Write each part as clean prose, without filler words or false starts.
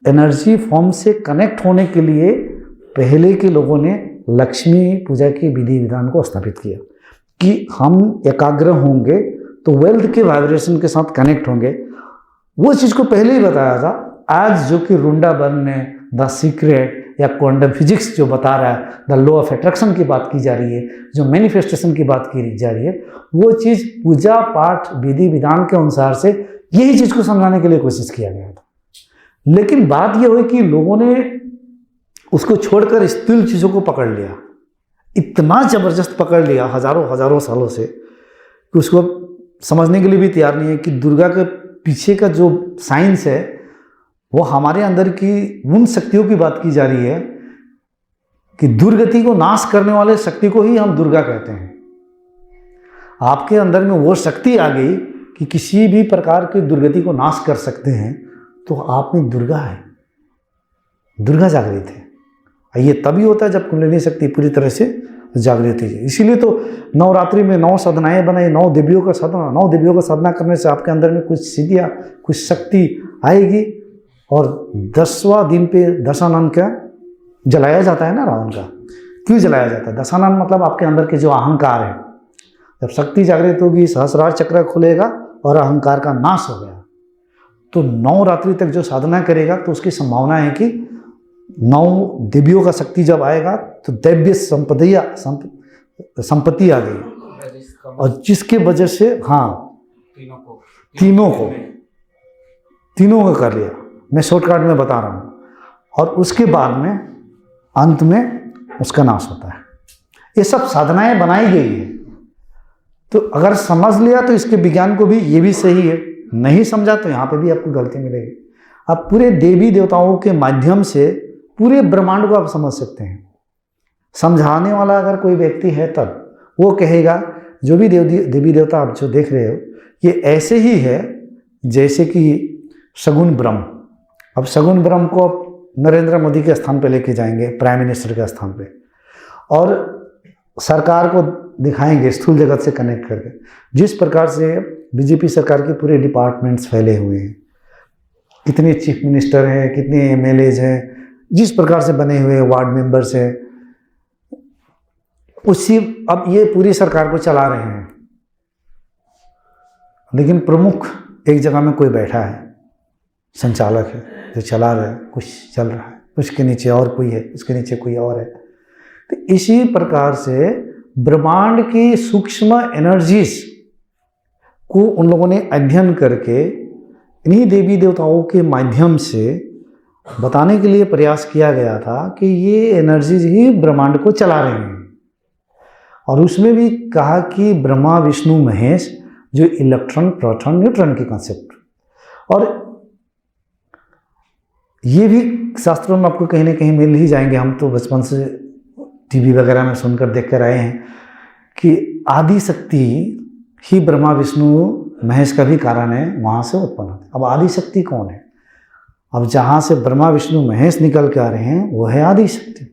Energy form से connect होने के लिए पहले के लोगों ने लक्ष्मी पूजा की विधि विधान को स्थापित किया कि हम एकाग्र होंगे तो वेल्थ के वाइब्रेशन के साथ कनेक्ट होंगे। वो चीज़ को पहले ही बताया था। आज जो कि रुंडा बर्न ने द सीक्रेट या क्वांटम फिजिक्स जो बता रहा है, द लॉ ऑफ अट्रैक्शन की बात की जा रही है, जो मैनिफेस्टेशन की बात की जा रही है, वो चीज़ पूजा पाठ विधि विधान के अनुसार से यही चीज़ को समझाने के लिए कोशिश किया गया था। लेकिन बात यह हुई कि लोगों ने उसको छोड़कर स्थूल चीज़ों को पकड़ लिया, इतना ज़बरदस्त पकड़ लिया हजारों सालों से कि उसको समझने के लिए भी तैयार नहीं है कि दुर्गा के पीछे का जो साइंस है वो हमारे अंदर की उन शक्तियों की बात की जा रही है कि दुर्गति को नाश करने वाले शक्ति को ही हम दुर्गा कहते हैं। आपके अंदर में वो शक्ति आ गई कि किसी भी प्रकार की दुर्गति को नाश कर सकते हैं, तो आप में दुर्गा है, दुर्गा जागृत है। ये तभी होता है जब कुंडलिनी शक्ति पूरी तरह से जागृत है। इसीलिए तो नवरात्रि में 9 साधनाएं बनाई, 9 देवियों का साधना। 9 देवियों का साधना करने से आपके अंदर में कुछ सिद्धियाँ, कुछ शक्ति आएगी। और 10वां दिन पे दशानन का जलाया जाता है ना, रावण का। क्यों जलाया जाता है? दशानन मतलब आपके अंदर के जो अहंकार है, जब शक्ति जागृत होगी, सहस्रार चक्र खुलेगा और अहंकार का नाश हो गया, तो 9 रात्रि तक जो साधना करेगा तो उसकी संभावना है कि 9 देवियों का शक्ति जब आएगा तो दैव्य संपत्ति आ गई। और जिसके वजह से तीनों को कर लिया। मैं शॉर्टकट में बता रहा हूँ। और उसके बाद में अंत में उसका नाश होता है। ये सब साधनाएं बनाई गई है। तो अगर समझ लिया तो इसके विज्ञान को भी ये भी सही है, नहीं समझा तो यहाँ पे भी आपको गलती मिलेगी। आप पूरे देवी देवताओं के माध्यम से पूरे ब्रह्मांड को आप समझ सकते हैं। समझाने वाला अगर कोई व्यक्ति है तब वो कहेगा जो भी देवी देवता आप जो देख रहे हो ये ऐसे ही है जैसे कि शगुन ब्रह्म। अब शगुन ब्रह्म को नरेंद्र मोदी के स्थान पे लेके जाएंगे, प्राइम मिनिस्टर के स्थान पे, और सरकार को दिखाएंगे स्थूल जगत से कनेक्ट करके। जिस प्रकार से बीजेपी सरकार के पूरे डिपार्टमेंट्स फैले हुए हैं, कितने चीफ मिनिस्टर हैं, कितने एमएलएज हैं, जिस प्रकार से बने हुए वार्ड मेंबर्स हैं, उसी अब ये पूरी सरकार को चला रहे हैं। लेकिन प्रमुख एक जगह में कोई बैठा है, संचालक है जो चला रहा है, कुछ चल रहा है, उसके नीचे और कोई है, उसके नीचे कोई और है। तो इसी प्रकार से ब्रह्मांड की सूक्ष्म एनर्जीज को उन लोगों ने अध्ययन करके इन्हीं देवी देवताओं के माध्यम से बताने के लिए प्रयास किया गया था कि ये एनर्जीज ही ब्रह्मांड को चला रहे हैं। और उसमें भी कहा कि ब्रह्मा विष्णु महेश, जो इलेक्ट्रॉन प्रोटॉन न्यूट्रॉन की कॉन्सेप्ट, और ये भी शास्त्रों में आपको कहीं ना कहीं मिल ही जाएंगे। हम तो बचपन से टीवी वगैरह में सुनकर देख कर आए हैं कि आदि शक्ति ही ब्रह्मा विष्णु महेश का भी कारण है, वहाँ से उत्पन्न होते। अब आदि शक्ति कौन है? अब जहाँ से ब्रह्मा विष्णु महेश निकल के आ रहे हैं वो है आदि शक्ति।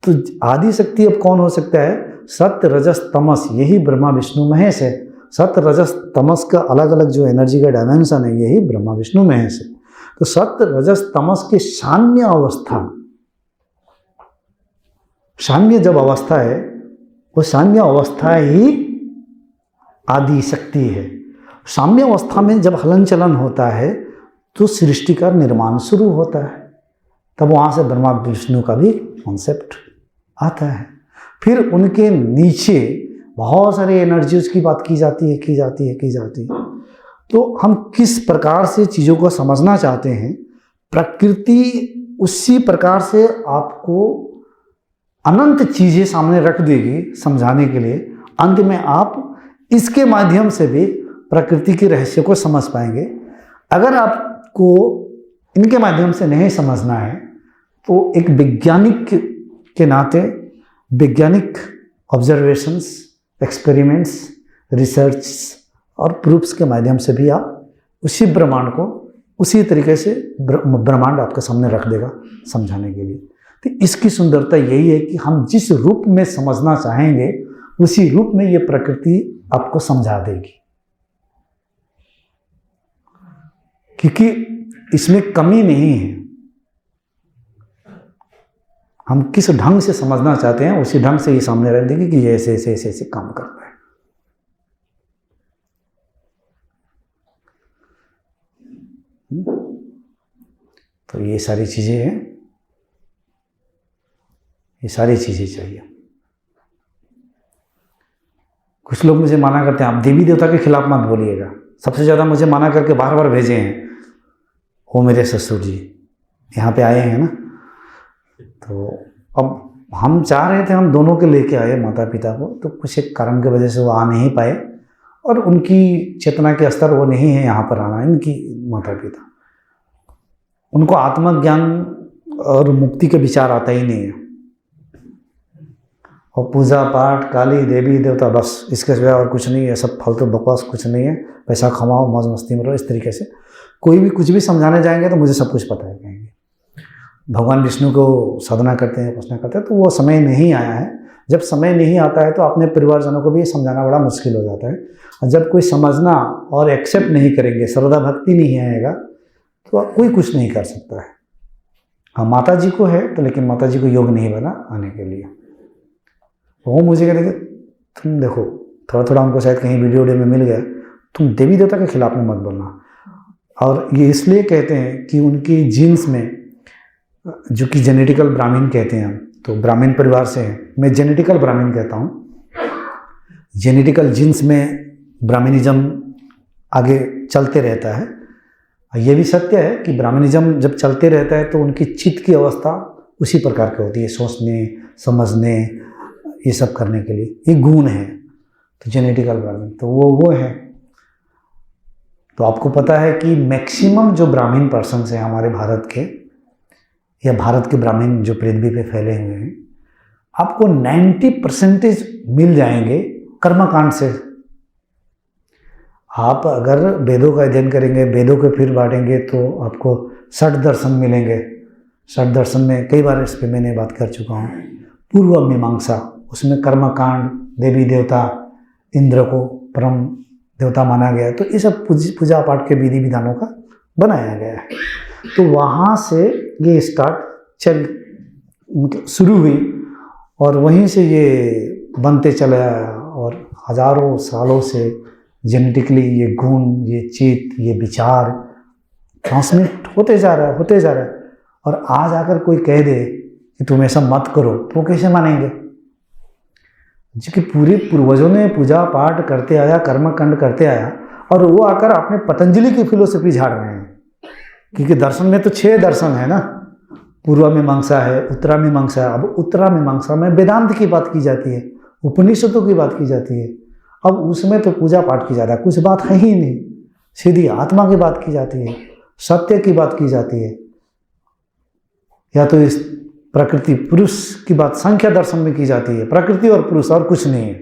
तो आदि शक्ति अब कौन हो सकता है? सत्य रजस तमस, यही ब्रह्मा विष्णु महेश है। सत्य रजस तमस का अलग अलग जो एनर्जी का डायमेंशन है, यही ब्रह्मा विष्णु महेश है। तो सत्य रजस तमस की साम्य अवस्था, साम्य जब अवस्था है, वो साम्य अवस्था ही आदि शक्ति है। साम्य अवस्था में जब हलन चलन होता है तो सृष्टि का निर्माण शुरू होता है। तब वहाँ से ब्रह्मा विष्णु का भी कॉन्सेप्ट आता है। फिर उनके नीचे बहुत सारी एनर्जीज की बात की जाती है। तो हम किस प्रकार से चीज़ों को समझना चाहते हैं, प्रकृति उसी प्रकार से आपको अनंत चीज़ें सामने रख देगी समझाने के लिए। अंत में आप इसके माध्यम से भी प्रकृति के रहस्य को समझ पाएंगे। अगर आपको इनके माध्यम से नहीं समझना है तो एक वैज्ञानिक के नाते वैज्ञानिक ऑब्जर्वेशंस, एक्सपेरिमेंट्स, रिसर्च और प्रूफ्स के माध्यम से भी आप उसी ब्रह्मांड को उसी तरीके से ब्रह्मांड आपके सामने रख देगा समझाने के लिए। तो इसकी सुंदरता यही है कि हम जिस रूप में समझना चाहेंगे उसी रूप में ये प्रकृति आपको समझा देगी, क्योंकि इसमें कमी नहीं है। हम किस ढंग से समझना चाहते हैं उसी ढंग से ये सामने रख देंगे कि ये ऐसे ऐसे ऐसे ऐसे काम करता है। तो ये सारी चीजें हैं, ये सारी चीजें चाहिए। कुछ लोग मुझे मना करते हैं आप देवी देवता के खिलाफ मत बोलिएगा। सबसे ज़्यादा मुझे मना करके बार बार भेजे हैं वो मेरे ससुर जी, यहाँ पे आए हैं ना। तो अब हम चाह रहे थे हम दोनों के लेके आए माता पिता को, तो कुछ एक कारण की वजह से वो आ नहीं पाए और उनकी चेतना के स्तर वो नहीं है यहाँ पर आना। इनकी माता पिता, उनको आत्मज्ञान और मुक्ति के विचार आता ही नहीं है, और पूजा पाठ काली देवी देवता बस इसके सिवा और कुछ नहीं है। सब फालतू बकवास, कुछ नहीं है, पैसा कमाओ मौज मस्ती में रहो। इस तरीके से कोई भी कुछ भी समझाने जाएंगे तो मुझे सब कुछ पता है कहेंगे। भगवान विष्णु को साधना करते हैं, उपासना करते हैं, तो वो समय नहीं आया है। जब समय नहीं आता है तो अपने परिवारजनों को भी समझाना बड़ा मुश्किल हो जाता है। और जब कोई समझना और एक्सेप्ट नहीं करेंगे, श्रद्धा भक्ति नहीं आएगा, तो कोई कुछ नहीं कर सकता है। हाँ माता जी को है तो, लेकिन माता जी को योग नहीं बना आने के लिए। वो मुझे कहते तुम देखो, थोड़ा थोड़ा उनको शायद कहीं वीडियो में मिल गया, तुम देवी देवता के खिलाफ में मत बोलना। और ये इसलिए कहते हैं कि उनकी जीन्स में, जो कि जेनेटिकल ब्राह्मण कहते हैं हम, तो ब्राह्मण परिवार से हैं, मैं जेनेटिकल ब्राह्मण कहता हूँ। जेनेटिकल जीन्स में ब्राह्मणिज्म आगे चलते रहता है। ये भी सत्य है कि ब्राह्मणिज्म जब चलते रहता है तो उनकी चित्त की अवस्था उसी प्रकार की होती है, सोचने समझने ये सब करने के लिए, ये गुण है। तो जेनेटिकल ब्राह्मण तो वो है। तो आपको पता है कि मैक्सिमम जो ब्राह्मण पर्सन्स हैं हमारे भारत के, या भारत के ब्राह्मण जो पृथ्वी पे फैले हुए हैं, आपको 90% मिल जाएंगे कर्मकांड से। आप अगर वेदों का अध्ययन करेंगे, वेदों को फिर बांटेंगे, तो आपको 60 दर्शन मिलेंगे। 60 दर्शन में कई बार इस पर मैंने बात कर चुका हूँ। पूर्व मीमांसा, उसमें कर्मकांड, देवी देवता, इंद्र को परम देवता माना गया है, तो ये सब पूजा पाठ के विधि विधानों का बनाया गया है। तो वहाँ से ये मतलब शुरू हुई और वहीं से ये बनते चला आया, और हजारों सालों से जेनेटिकली ये गुण, ये चित्त, ये विचार ट्रांसमिट होते जा रहा है। और आज आकर कोई कह दे कि तुम ऐसा मत करो, तो वो कैसे मानेंगे? क्योंकि पूरे पूर्वजों ने पूजा पाठ करते आया, कर्मकांड करते आया, और वो आकर अपने पतंजलि की फिलोसफी झाड़ रहे हैं। क्योंकि दर्शन में तो 6 दर्शन है ना, पूर्व मीमांसा है, उत्तरा मीमांसा है। अब उत्तरा मीमांसा में वेदांत की बात की जाती है, उपनिषदों की बात की जाती है। अब उसमें तो पूजा पाठ की ज़्यादा कुछ बात है ही नहीं, सीधी आत्मा की बात की जाती है, सत्य की बात की जाती है, या तो इस प्रकृति पुरुष की बात संख्या दर्शन में की जाती है। प्रकृति और पुरुष और कुछ नहीं है।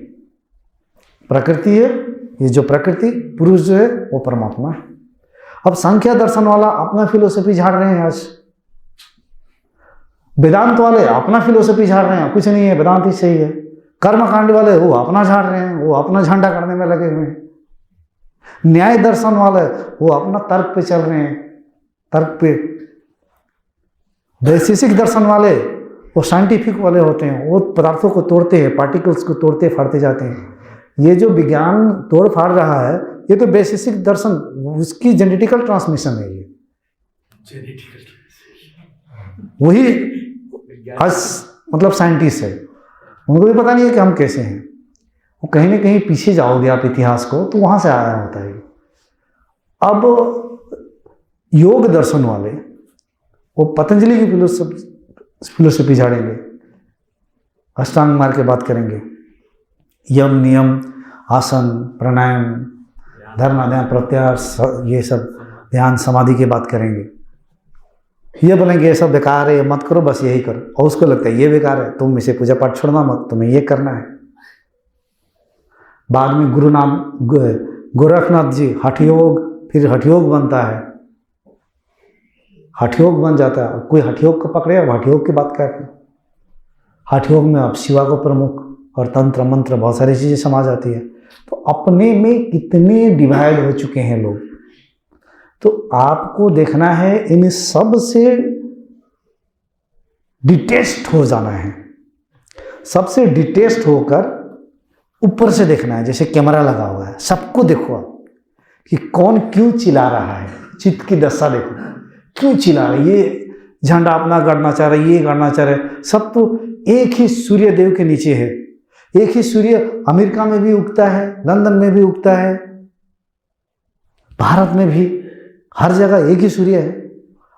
प्रकृति है ये जो प्रकृति, पुरुष जो है वो परमात्मा है। अब संख्या दर्शन वाला अपना फिलोसफी झाड़ रहे हैं, आज वेदांत वाले अपना फिलोसफी झाड़ रहे हैं, कुछ नहीं है, वेदांत ही सही है। कर्मकांड वाले वो अपना झाड़ रहे हैं, वो अपना झंडा करने में लगे हुए हैं। न्याय दर्शन वाले वो अपना तर्क पे चल रहे हैं, तर्क पे। वैशेषिक दर्शन वाले वो साइंटिफिक वाले होते हैं, वो पदार्थों को तोड़ते हैं, पार्टिकल्स को तोड़ते फाड़ते जाते हैं। ये जो विज्ञान तोड़ फाड़ रहा है, ये तो वैशेषिक दर्शन, उसकी जेनेटिकल ट्रांसमिशन है। ये वही मतलब साइंटिस्ट है, उनको भी पता नहीं है कि हम कैसे हैं। वो कहीं ना कहीं पीछे जाओगे आप इतिहास को, तो वहां से आया होता है। अब योग दर्शन वाले वो पतंजलि की फिलोसफी झाड़ेंगे, अष्टांग मार्ग की बात करेंगे, यम नियम आसन प्राणायाम धर्म ध्यान प्रत्याहार, ये सब ध्यान समाधि की बात करेंगे। ये बोलेंगे ये सब बेकार है, ये मत करो, बस यही करो। और उसको लगता है ये बेकार है, तुम इसे पूजा पाठ छोड़ना मत, तुम्हें ये करना है। बाद में गोरखनाथ जी हठ योग, फिर हठ योग बनता है, हठ योग बन जाता है। कोई हठ योग को पकड़े और हठ योग की बात कर रहे हैं। हठ योग में अब शिवा को प्रमुख और तंत्र मंत्र बहुत सारी चीजें समा जाती है। तो अपने में कितने डिवाइड हो चुके हैं लोग। तो आपको देखना है इन सब से डिटेस्ट हो जाना है, सबसे डिटेस्ट होकर ऊपर से देखना है, जैसे कैमरा लगा हुआ है, सबको देखो आप कि कौन क्यों चिल्ला रहा है, चित्त की दशा देखो, क्यों चिल्ला रहा है, ये झंडा अपना गाड़ना चाह रहा है, ये गाड़ना चाह रहा है, सब तो एक ही सूर्य देव के नीचे है, एक ही सूर्य अमेरिका में भी उगता है, लंदन में भी उगता है, भारत में भी, हर जगह एक ही सूर्य है,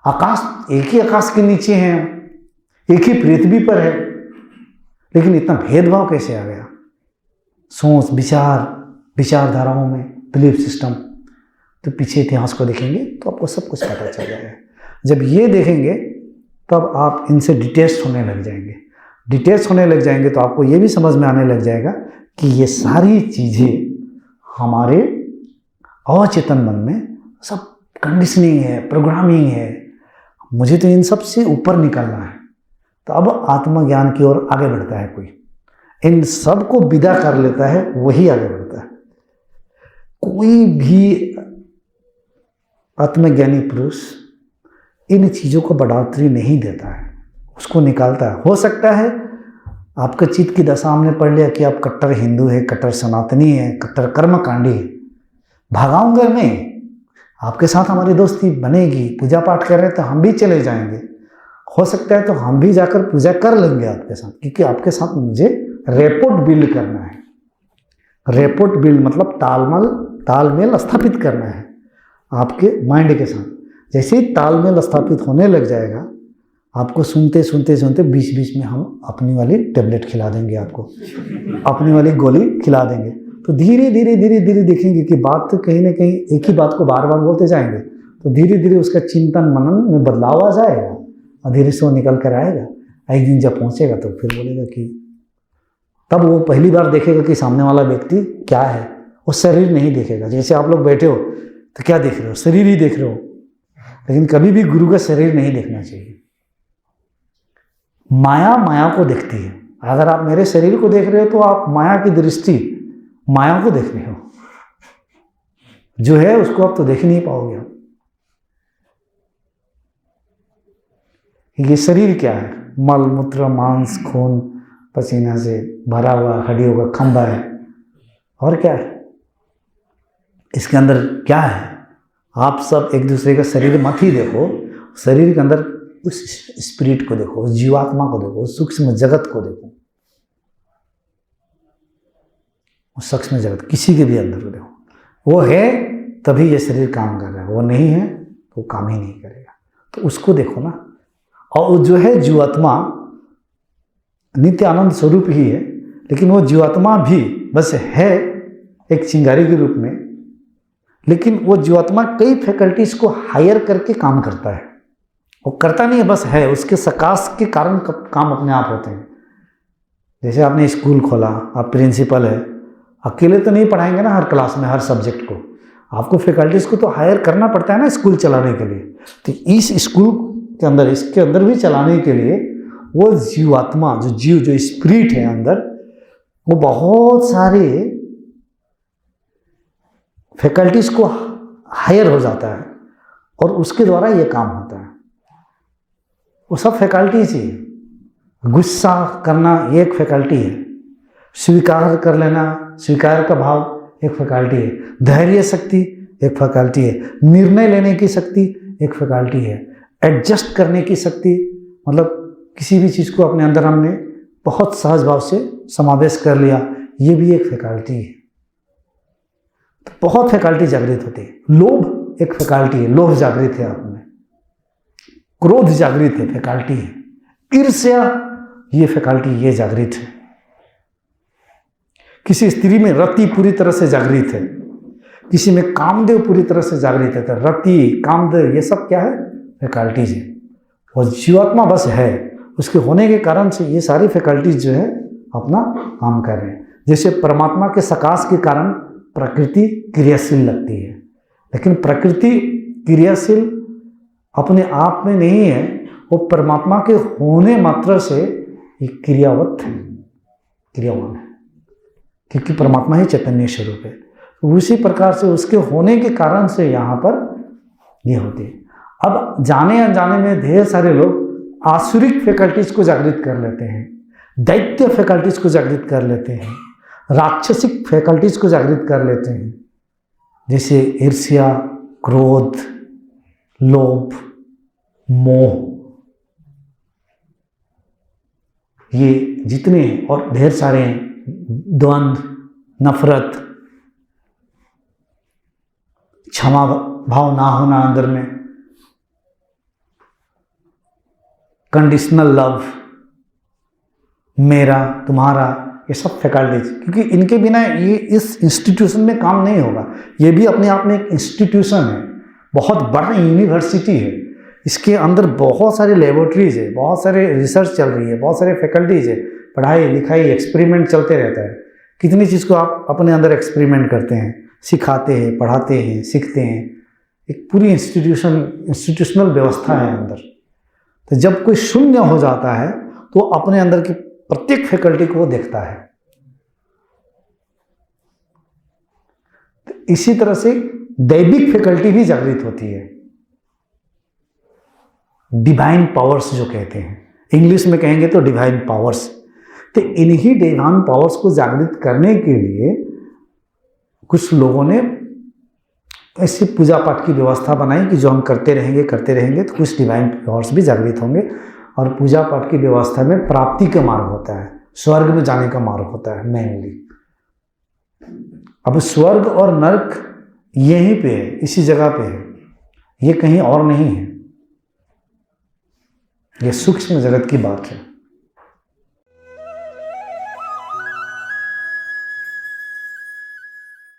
आकाश एक ही आकाश के नीचे है, एक ही पृथ्वी पर है, लेकिन इतना भेदभाव कैसे आ गया सोच विचारधाराओं में, बिलीफ सिस्टम। तो पीछे इतिहास को देखेंगे तो आपको सब कुछ पता चल जाएगा। जब ये देखेंगे तब आप इनसे डिटेस्ट होने लग जाएंगे, डिटेस्ट होने लग जाएंगे तो आपको ये भी समझ में आने लग जाएगा कि ये सारी चीज़ें हमारे अवचेतन मन में सब कंडीशनिंग है, प्रोग्रामिंग है, मुझे तो इन सब से ऊपर निकलना है। तो अब आत्मज्ञान की ओर आगे बढ़ता है कोई, इन सब को विदा कर लेता है, वही आगे बढ़ता है। कोई भी आत्मज्ञानी पुरुष इन चीज़ों को बढ़ोतरी नहीं देता है, उसको निकालता है। हो सकता है आपका चित्त की दशा हमने पढ़ लिया कि आप कट्टर हिंदू है, कट्टर सनातनी है, कट्टर कर्मकांडी है, भागाऊंगा मैं, आपके साथ हमारी दोस्ती बनेगी, पूजा पाठ कर रहे हैं तो हम भी चले जाएंगे, हो सकता है तो हम भी जाकर पूजा कर लेंगे आपके साथ, क्योंकि आपके साथ मुझे रेपोर्ट बिल्ड करना है। रेपोर्ट बिल्ड मतलब तालमेल स्थापित करना है आपके माइंड के साथ। जैसे ही तालमेल स्थापित होने लग जाएगा, आपको सुनते सुनते बीच बीच में हम अपनी वाली टेबलेट खिला देंगे, आपको अपनी वाली गोली खिला देंगे। तो धीरे धीरे देखेंगे कि बात तो कहीं ना कहीं एक ही बात को बार बार बोलते जाएंगे, तो धीरे धीरे उसका चिंतन मनन में बदलाव आ जाएगा और धीरे से वो निकल कर आएगा। एक दिन जब पहुंचेगा तो फिर बोलेगा कि, तब वो पहली बार देखेगा कि सामने वाला व्यक्ति क्या है, वो शरीर नहीं देखेगा। जैसे आप लोग बैठे हो तो क्या देख रहे हो, शरीर ही देख रहे हो, लेकिन कभी भी गुरु का शरीर नहीं देखना चाहिए। माया को देखती है। अगर आप मेरे शरीर को देख रहे हो तो आप माया की दृष्टि माया को देख रहे हो, जो है उसको आप तो देख ही नहीं पाओगे। ये शरीर क्या है? मल मूत्र मांस खून पसीना से भरा हुआ हड्डियों का खंभा है, और क्या है इसके अंदर? क्या है? आप सब एक दूसरे का शरीर मत ही देखो, शरीर के अंदर उस स्पिरिट को देखो, उस जीवात्मा को देखो, उस सूक्ष्म जगत को देखो, उस सूक्ष्म जगत किसी के भी अंदर को देखो। वो है तभी ये शरीर काम कर रहा है, वो नहीं है तो काम ही नहीं करेगा। तो उसको देखो ना। और जो है जीवात्मा नित्य आनंद स्वरूप ही है, लेकिन वो जीवात्मा भी बस है एक चिंगारी के रूप में, लेकिन वो जीवात्मा कई फैकल्टीज को हायर करके काम करता है। वो करता नहीं है, बस है, उसके सकाश के कारण काम अपने आप होते हैं। जैसे आपने स्कूल खोला, आप प्रिंसिपल है, अकेले तो नहीं पढ़ाएंगे ना हर क्लास में हर सब्जेक्ट को, आपको फैकल्टीज को तो हायर करना पड़ता है ना स्कूल चलाने के लिए। तो इस स्कूल के अंदर, इसके अंदर भी चलाने के लिए वो जीवात्मा, जो स्पिरिट है अंदर, वो बहुत सारे फैकल्टीज को हायर हो जाता है और उसके द्वारा ये काम होता है। वो सब फैकल्टीज ही। गुस्सा करना एक फैकल्टी है, स्वीकार कर लेना, स्वीकार का भाव एक फैकल्टी है, धैर्य शक्ति एक फैकल्टी है, निर्णय लेने की शक्ति एक फैकल्टी है, एडजस्ट करने की शक्ति, मतलब किसी भी चीज़ को अपने अंदर हमने बहुत सहज भाव से समावेश कर लिया, ये भी एक फैकल्टी है। तो बहुत फैकल्टी जागृत होती है। लोभ एक फैकल्टी है, लोभ जागृत है आप में, क्रोध जागृत है, फैकल्टी है, ईर्ष्या ये फैकल्टी ये जागृत है, किसी स्त्री में रति पूरी तरह से जागृत है, किसी में कामदेव पूरी तरह से जागृत है। तो रति, कामदेव ये सब क्या है? फैकल्टीज है। और जीवात्मा बस है, उसके होने के कारण से ये सारी फैकल्टीज जो है अपना काम कर रहे हैं। जैसे परमात्मा के सकाश के कारण प्रकृति क्रियाशील लगती है, लेकिन प्रकृति क्रियाशील अपने आप में नहीं है, वो परमात्मा के होने मात्र से ये क्रियावत है, क्रियावान है, क्योंकि परमात्मा ही चैतन्य स्वरूप है। तो उसी प्रकार से उसके होने के कारण से यहाँ पर ये होती है। अब जाने अनजाने में ढेर सारे लोग आसुरिक फैकल्टीज को जागृत कर लेते हैं, दैत्य फैकल्टीज को जागृत कर लेते हैं, राक्षसिक फैकल्टीज को जागृत कर लेते हैं, जैसे ईर्ष्या, क्रोध, लोभ, मोह, ये जितने और ढेर सारे द्वंद्व, नफरत, क्षमा भाव ना होना अंदर में, कंडीशनल लव, मेरा तुम्हारा, ये सब फैकल्टीज, क्योंकि इनके बिना ये इस इंस्टीट्यूशन में काम नहीं होगा। ये भी अपने आप में एक इंस्टीट्यूशन है, बहुत बड़ा यूनिवर्सिटी है, इसके अंदर बहुत सारी लेबोरेटरीज है, बहुत सारे रिसर्च चल रही है, बहुत सारे फैकल्टीज है, पढ़ाई लिखाई एक्सपेरिमेंट चलते रहता है। कितनी चीज़ को आप अपने अंदर एक्सपेरिमेंट करते हैं, सिखाते हैं, पढ़ाते हैं, सीखते हैं, एक पूरी इंस्टीट्यूशनल व्यवस्था है अंदर। तो जब कोई शून्य हो जाता है तो अपने अंदर की प्रत्येक फैकल्टी को वो देखता है। तो इसी तरह से दैविक फैकल्टी भी जागृत होती है, डिवाइन पावर्स जो कहते हैं, इंग्लिश में कहेंगे तो डिवाइन पावर्स। तो इन्हीं डिवाइन पावर्स को जागृत करने के लिए कुछ लोगों ने ऐसी पूजा पाठ की व्यवस्था बनाई कि जो हम करते रहेंगे तो कुछ डिवाइन पावर्स भी जागृत होंगे। और पूजा पाठ की व्यवस्था में प्राप्ति का मार्ग होता है, स्वर्ग में जाने का मार्ग होता है मेनली। अब स्वर्ग और नरक यहीं पे है, इसी जगह पे है, ये कहीं और नहीं है, ये सूक्ष्म जगत की बात है।